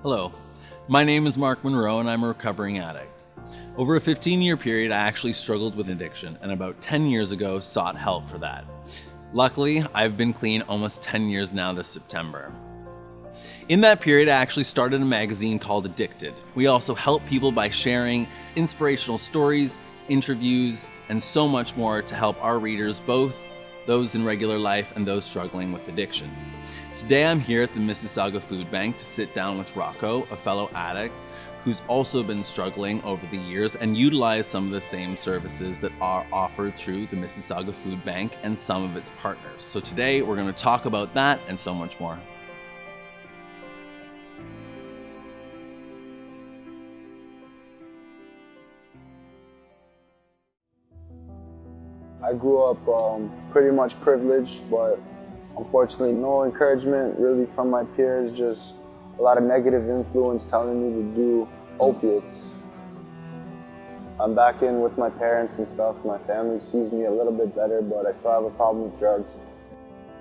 Hello, my name is Mark Munroe and I'm a recovering addict. Over a 15-year period, I actually struggled with addiction and about 10 years ago sought help for that. Luckily, I've been clean almost 10 years now this September. In that period, I actually started a magazine called Addicted. We also help people by sharing inspirational stories, interviews, and so much more to help our readers, both those in regular life and those struggling with addiction. Today I'm here at the Mississauga Food Bank to sit down with Rocco, a fellow addict who's also been struggling over the years and utilize some of the same services that are offered through the Mississauga Food Bank and some of its partners. So today we're going to talk about that and so much more. I grew up pretty much privileged, but unfortunately no encouragement really from my peers, just a lot of negative influence telling me to do opiates. I'm back in with my parents and stuff. My family sees me a little bit better, but I still have a problem with drugs.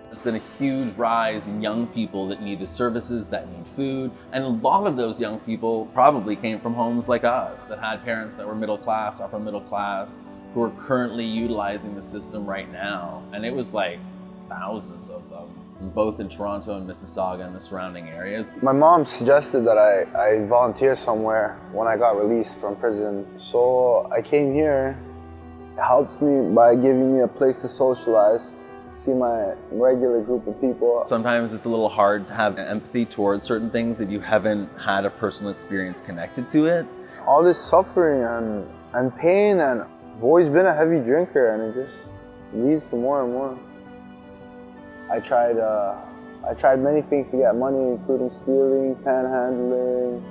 There's been a huge rise in young people that need the services, that need food, and a lot of those young people probably came from homes like us that had parents that were middle class, upper middle class, who are currently utilizing the system right now. And it was like thousands of them, both in Toronto and Mississauga and the surrounding areas. My mom suggested that I volunteer somewhere when I got released from prison. So I came here. It helps me by giving me a place to socialize, see my regular group of people. Sometimes it's a little hard to have empathy towards certain things if you haven't had a personal experience connected to it. All this suffering and pain, and I've always been a heavy drinker, and it just leads to more and more. I tried many things to get money, including stealing, panhandling,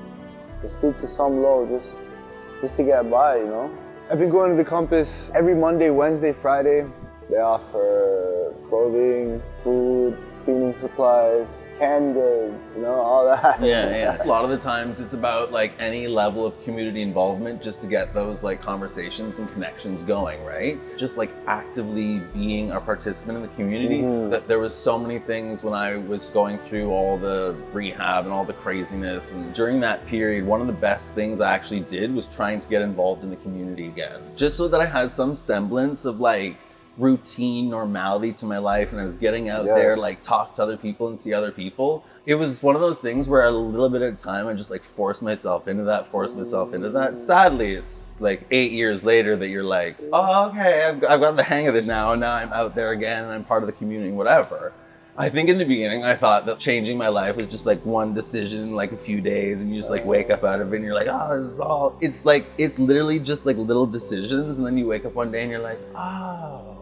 to stoop to some low, just to get by, you know? I've been going to the Compass every Monday, Wednesday, Friday. They offer clothing, food, cleaning supplies, canned goods, you know, all that. Yeah. A lot of the times it's about like any level of community involvement just to get those like conversations and connections going, right? Just like actively being a participant in the community. That there was so many things when I was going through all the rehab and all the craziness. And during that period, one of the best things I actually did was trying to get involved in the community again. Just so that I had some semblance of like routine normality to my life, and I was getting out there, like talk to other people and see other people. It was one of those things where a little bit at a time I just like forced myself into that. Sadly, it's like 8 years later that you're like, oh, okay, I've got the hang of it now, and now I'm out there again and I'm part of the community, whatever. I think in the beginning I thought that changing my life was just like one decision in like a few days, and you just like wake up out of it and you're like, oh, this is all, it's literally just like little decisions, and then you wake up one day and you're like, oh,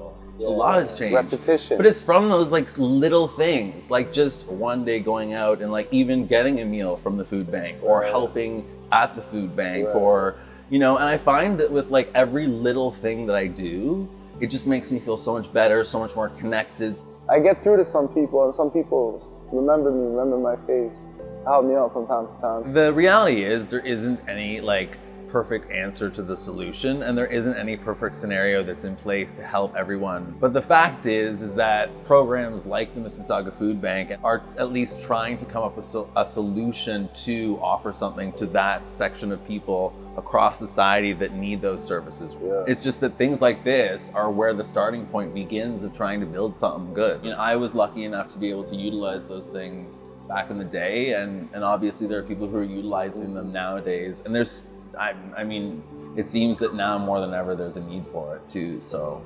a lot has changed. Repetition. But it's from those like little things, like just one day going out and like even getting a meal from the food bank, or helping at the food bank, or, you know, and I find that with like every little thing that I do, it just makes me feel so much better, so much more connected. I get through to some people, and some people remember me, remember my face, help me out from time to time. The reality is there isn't any like perfect answer to the solution, and there isn't any perfect scenario that's in place to help everyone. But the fact is that programs like the Mississauga Food Bank are at least trying to come up with a solution to offer something to that section of people across society that need those services. It's just that things like this are where the starting point begins of trying to build something good. You know, I was lucky enough to be able to utilize those things back in the day, and obviously there are people who are utilizing them nowadays, and there's I mean, it seems that now more than ever there's a need for it too, so.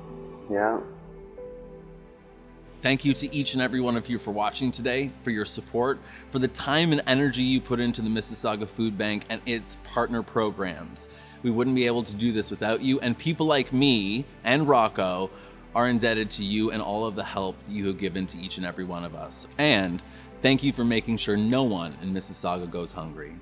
Yeah. Thank you to each and every one of you for watching today, for your support, for the time and energy you put into the Mississauga Food Bank and its partner programs. We wouldn't be able to do this without you, and people like me and Rocco are indebted to you and all of the help that you have given to each and every one of us. And thank you for making sure no one in Mississauga goes hungry.